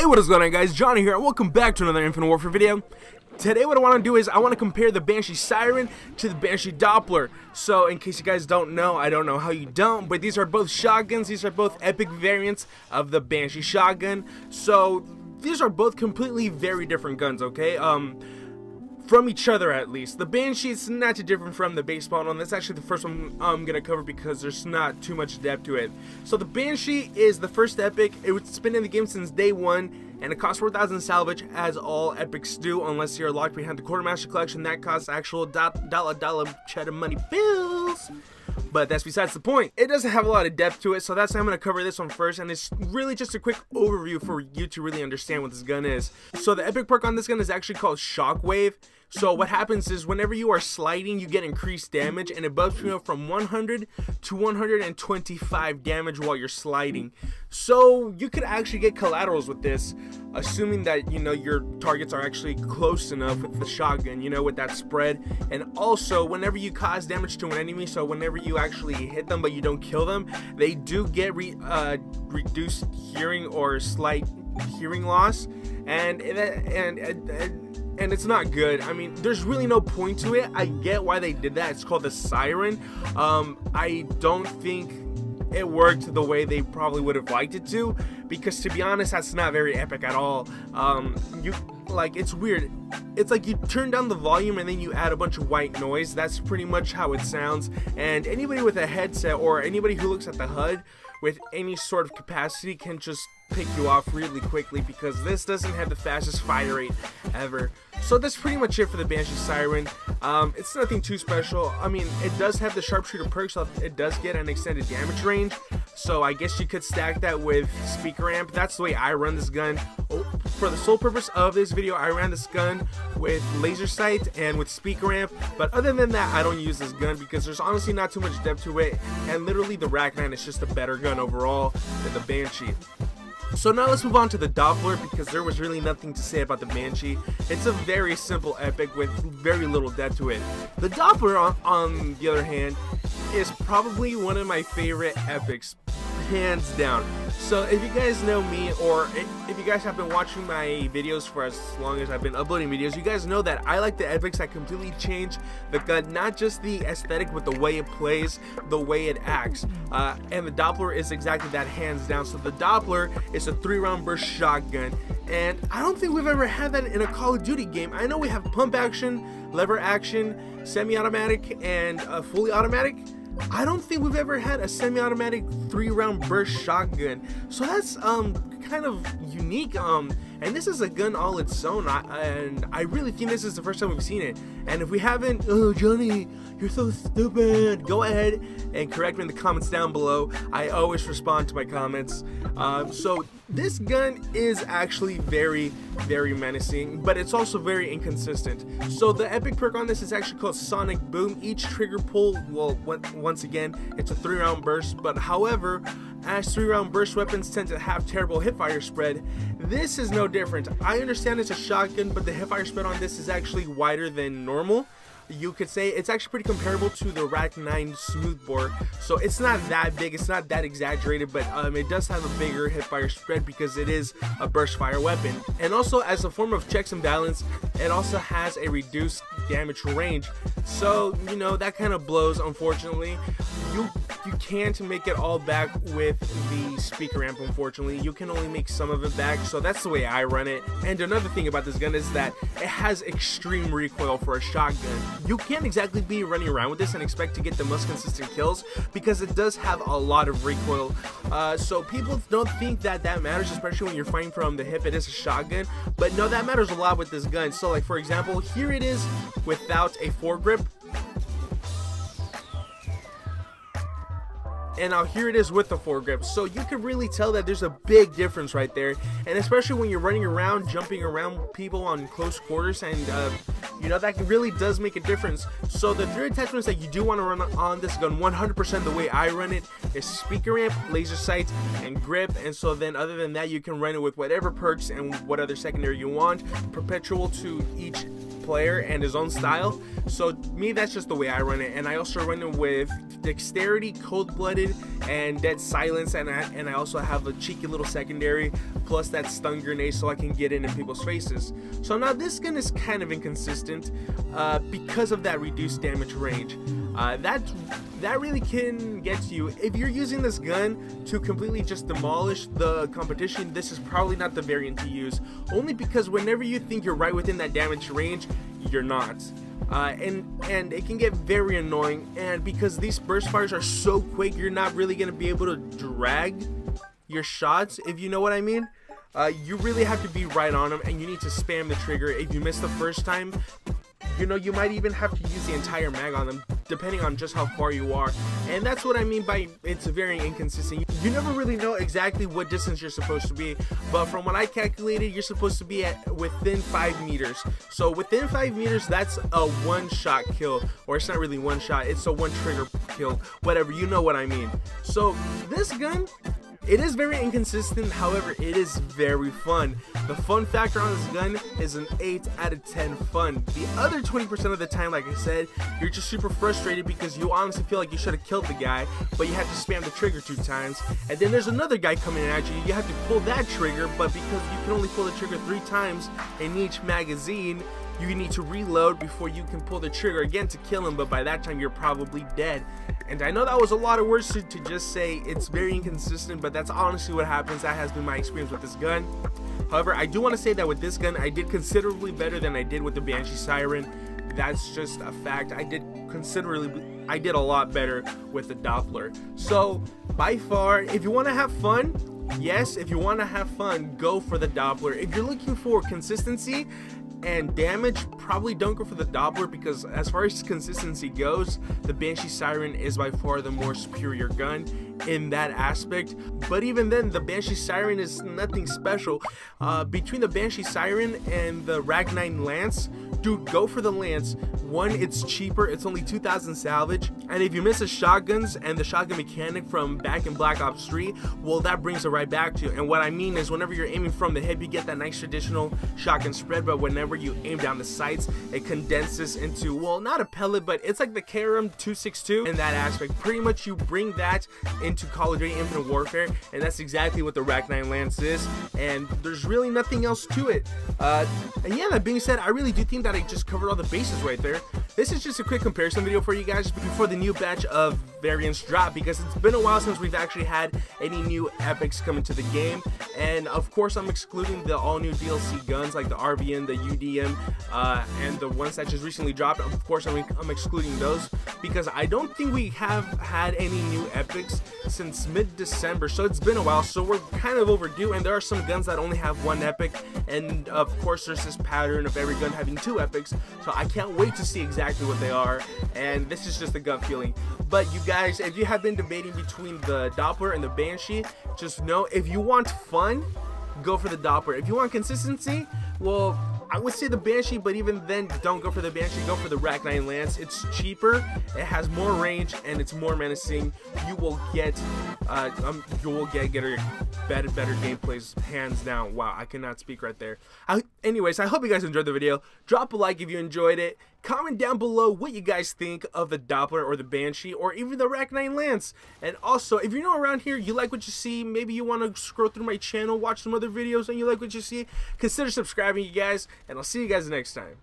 what is going on, guys? Johnny here, and welcome back to another Infinite Warfare video. Today what I want to do is I want to compare the Banshee Siren to the Banshee Doppler. So in case you guys don't know, I don't know how you don't, but these are both shotguns. These are both epic variants of the Banshee shotgun. So these are both completely very different guns, okay? From each other at least. The Banshee is not too different from the baseball one. That's actually the first one I'm gonna cover because there's not too much depth to it. So the Banshee is the first epic. It's been in the game since day one, and it costs 4,000 salvage, as all epics do, unless you're locked behind the Quartermaster collection. That costs actual dollar cheddar money bills. But that's besides the point. It doesn't have a lot of depth to it, so that's why I'm going to cover this one first, and it's really just a quick overview for you to really understand what this gun is. So the epic perk on this gun is actually called Shockwave. So what happens is whenever you are sliding, you get increased damage, and it bumps you up from 100 to 125 damage while you're sliding. So you could actually get collaterals with this, assuming that, you know, your targets are actually close enough with the shotgun, you know, with that spread. And also, whenever you cause damage to an enemy, so whenever you actually hit them but you don't kill them, they do get reduced hearing or slight hearing loss, and it's not good. I mean, there's really no point to it. I get why they did that. It's called the Siren. I don't think it worked the way they probably would have liked it to, because to be honest, that's not very epic at all. It's weird. It's like you turn down the volume and then you add a bunch of white noise. That's pretty much how it sounds. And anybody with a headset or anybody who looks at the HUD with any sort of capacity can just pick you off really quickly, because this doesn't have the fastest fire rate ever. So that's pretty much it for the Banshee Siren. It's nothing too special. I mean, it does have the sharpshooter perk, so it does get an extended damage range. So I guess you could stack that with speaker amp. That's the way I run this gun. For the sole purpose of this video, I ran this gun with laser sight and with speaker amp. But other than that, I don't use this gun because there's honestly not too much depth to it. And literally the Rack-9 is just a better gun overall than the Banshee. So now let's move on to the Doppler, because there was really nothing to say about the Banshee. It's a very simple epic with very little depth to it. The Doppler, on the other hand, is probably one of my favorite epics, hands down. So if you guys know me, or if you guys have been watching my videos for as long as I've been uploading videos, you guys know that I like the epics that completely change the gun, not just the aesthetic, but the way it plays, the way it acts. And the Doppler is exactly that, hands down. So the Doppler is a 3-round burst shotgun, and I don't think we've ever had that in a Call of Duty game. I know we have pump action, lever action, semi-automatic, and fully automatic. I don't think we've ever had a semi-automatic 3-round burst shotgun, so that's kind of unique. And this is a gun all its own, and I really think this is the first time we've seen it. And if we haven't, oh Johnny, you're so stupid, go ahead and correct me in the comments down below. I always respond to my comments. So this gun is actually very, very menacing, but it's also very inconsistent. So the epic perk on this is actually called Sonic Boom. Each trigger pull, well, once again, it's a 3-round burst, but however, as 3-round burst weapons tend to have terrible hipfire spread, this is no different. I understand it's a shotgun, but the hipfire spread on this is actually wider than normal. You could say it's actually pretty comparable to the Rack-9 smoothbore, so it's not that big, it's not that exaggerated, but it does have a bigger hipfire spread because it is a burst fire weapon. And also, as a form of checks and balance, it also has a reduced damage range, so you know that kind of blows. Unfortunately, you can't make it all back with the speaker amp. Unfortunately, you can only make some of it back, so that's the way I run it. And another thing about this gun is that it has extreme recoil for a shotgun. You can't exactly be running around with this and expect to get the most consistent kills, because it does have a lot of recoil. So people don't think that matters, especially when you're fighting from the hip. It is a shotgun, but no, that matters a lot with this gun. So like, for example, here it is without a foregrip, and now here it is with the foregrip. So you can really tell that there's a big difference right there, and especially when you're running around, jumping around people on close quarters, and you know, that really does make a difference. So the 3 attachments that you do want to run on this gun 100% the way I run it is speaker amp, laser sight, and grip. And so then other than that, you can run it with whatever perks and what other secondary you want, perpetual to each player and his own style. So me, that's just the way I run it. And I also run it with dexterity, cold-blooded, and dead silence, and I also have a cheeky little secondary plus that stun grenade so I can get in people's faces. So now this gun is kind of inconsistent because of that reduced damage range. That really can get to you. If you're using this gun to completely just demolish the competition, this is probably not the variant to use, only because whenever you think you're right within that damage range, you're not. And it can get very annoying, and because these burst fires are so quick, you're not really going to be able to drag your shots, if you know what I mean. You really have to be right on them, and you need to spam the trigger. If you miss the first time, you know, you might even have to use the entire mag on them, depending on just how far you are. And that's what I mean by it's very inconsistent. You never really know exactly what distance you're supposed to be, but from what I calculated, you're supposed to be at within 5 meters. So within 5 meters, that's a one-shot kill, or it's not really one shot, it's a one trigger kill, whatever, you know what I mean. So this gun, it is very inconsistent, however, it is very fun. The fun factor on this gun is an 8 out of 10 fun. The other 20% of the time, like I said, you're just super frustrated because you honestly feel like you should have killed the guy, but you have to spam the trigger 2 times. And then there's another guy coming at you, you have to pull that trigger, but because you can only pull the trigger 3 times in each magazine, you need to reload before you can pull the trigger again to kill him, but by that time you're probably dead. And I know that was a lot of words to just say it's very inconsistent, but that's honestly what happens. That has been my experience with this gun. However, I do want to say that with this gun, I did considerably better than I did with the Banshee Siren. That's just a fact. I did a lot better with the Doppler. So by far, if you want to have fun, yes, if you want to have fun, go for the Doppler. If you're looking for consistency and damage, probably don't go for the Doppler, because as far as consistency goes, the Banshee Siren is by far the more superior gun in that aspect. But even then, the Banshee Siren is nothing special. Between the Banshee Siren and the Rag 9 Lance, dude, go for the Lance. One, it's cheaper, it's only 2,000 salvage, and if you miss the shotguns and the shotgun mechanic from back in Black Ops 3, well, that brings it right back to you. And what I mean is, whenever you're aiming from the hip, you get that nice traditional shotgun spread, but whenever you aim down the sights, it condenses into, well, not a pellet, but it's like the KRM 262 in that aspect. Pretty much you bring that into Call of Duty Infinite Warfare, and that's exactly what the Rag 9 Lance is, and there's really nothing else to it. And yeah, that being said, I really do think that I just covered all the bases right there. This is just a quick comparison video for you guys before the new batch of variants drop, because it's been a while since we've actually had any new epics come into the game. And of course, I'm excluding the all new DLC guns like the RVN, the UDM, and the ones that just recently dropped. Of course, I'm excluding those because I don't think we have had any new epics since mid-December, so it's been a while, so we're kind of overdue. And there are some guns that only have 1 epic, and of course there's this pattern of every gun having 2 epics, so I can't wait to see exactly what they are, and this is just a gut feeling. But you guys, if you have been debating between the Doppler and the Banshee, just know, if you want fun, go for the Doppler. If you want consistency, well, I would say the Banshee, but even then, don't go for the Banshee, go for the Rag 9 Lance. It's cheaper, it has more range, and it's more menacing. You will get better gameplays, hands down. Wow, I cannot speak right there. Anyways, I hope you guys enjoyed the video. Drop a like if you enjoyed it. Comment down below what you guys think of the Doppler or the Banshee or even the Rag 9 Lance. And also, if you're new around here, you like what you see, maybe you want to scroll through my channel, watch some other videos, and you like what you see, consider subscribing, you guys, and I'll see you guys next time.